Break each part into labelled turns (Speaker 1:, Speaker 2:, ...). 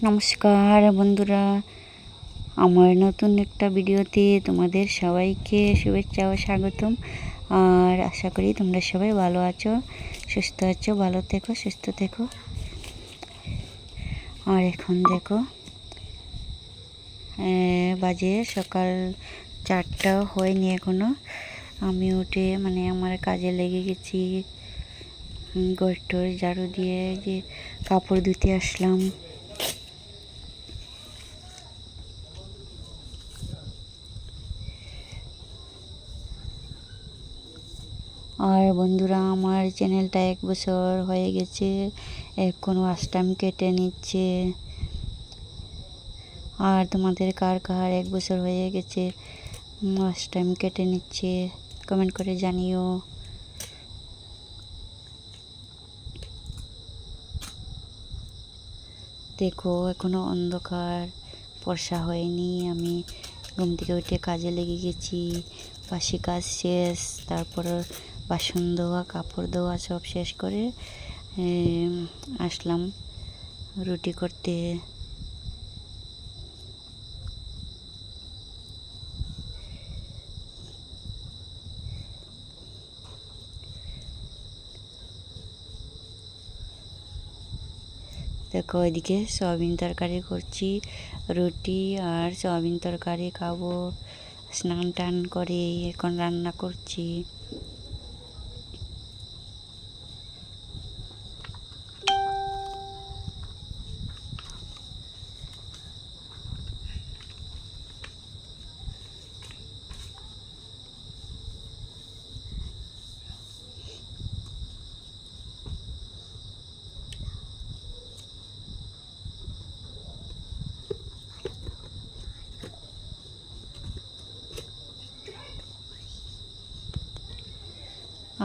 Speaker 1: নমস্কার বন্ধুরা, আমার নতুন একটা ভিডিওতে তোমাদের সবাইকে শুভেচ্ছা ও স্বাগতম। আর আশা করি তোমরা সবাই ভালো আছো, সুস্থ আছো। ভালো থেকো, সুস্থ থেকো। আর এখন দেখো বাজে সকাল 4টা হয়নি এখনো। আমি উঠে আমার কাজে লেগে গেছি। ঘর টর ঝাড়ু দিয়ে যে কাপড় ধুতে আসলাম। আর বন্ধুরা, আমার চ্যানেলটা 1 বছর হয়ে গেছে, এখনও ওয়াচ টাইম কেটে নিচ্ছে। আর তোমাদের কার কার 1 বছর হয়ে গেছে ওয়াচ টাইম কেটে নিচ্ছে, কমেন্ট করে জানিও। দেখো এখনও অন্ধকার, বর্ষা হয়নি। আমি ঘুম থেকে উঠে কাজে লেগে গেছি। বাসি কাজ শেষ, তারপর বাসন ধোয়া, কাপড় ধোয়া সব শেষ করে আসলাম রুটি করতে। দেখো এদিকে সয়াবিন তরকারি করছি, রুটি আর সয়াবিন তরকারি খাবো। স্নান টান করে এখন রান্না করছি।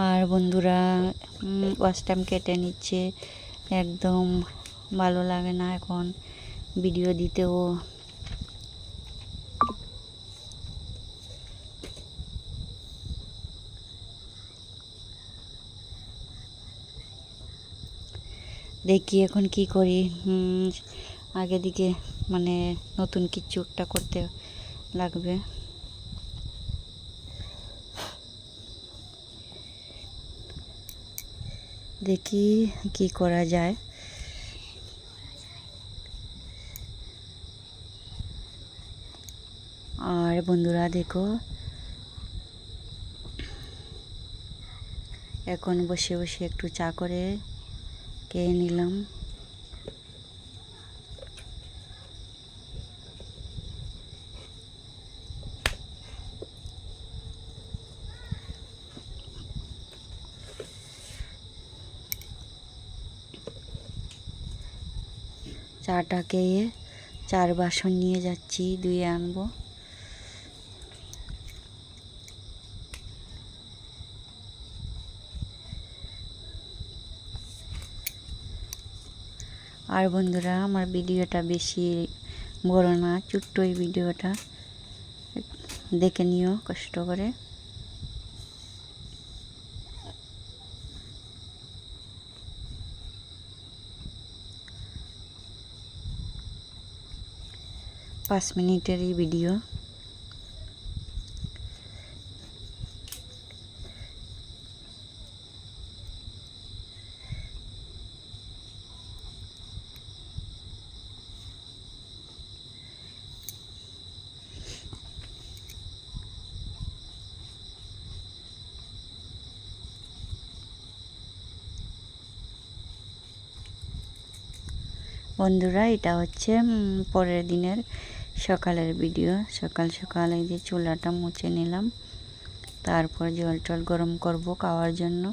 Speaker 1: আর বন্ধুরা, ওয়াচ টাইম কেটে নিচ্ছে, একদম ভালো লাগে না এখন ভিডিও দিতেও। দেখি এখন কি করি। আগে দিকে নতুন কিছু একটা করতে লাগবে। দেখি কি করা যায়। আর বন্ধুরা দেখো, এখন বসে বসে একটু চা করে খেয়ে নিলাম। চাটা খেয়ে 4 বাসন নিয়ে যাচ্ছি, ধুয়ে আনবো। আর বন্ধুরা, আমার ভিডিওটা বেশি বড় না, ছোট্ট এই ভিডিওটা, দেখে নিও কষ্ট করে। পাঁচ মিনিটেরই ভিডিও। বন্ধুরা, এটা হচ্ছে পরের দিনের সকালের ভিডিও। সকাল সকাল এই যে চুলাটা মুছে নিলাম, তারপর জল টল গরম করব খাওয়ার জন্য।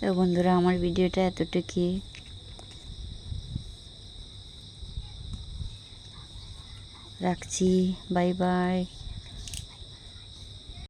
Speaker 1: তো বন্ধুরা আমার ভিডিওটা এতটুকুই। রাখছি, বাই বাই।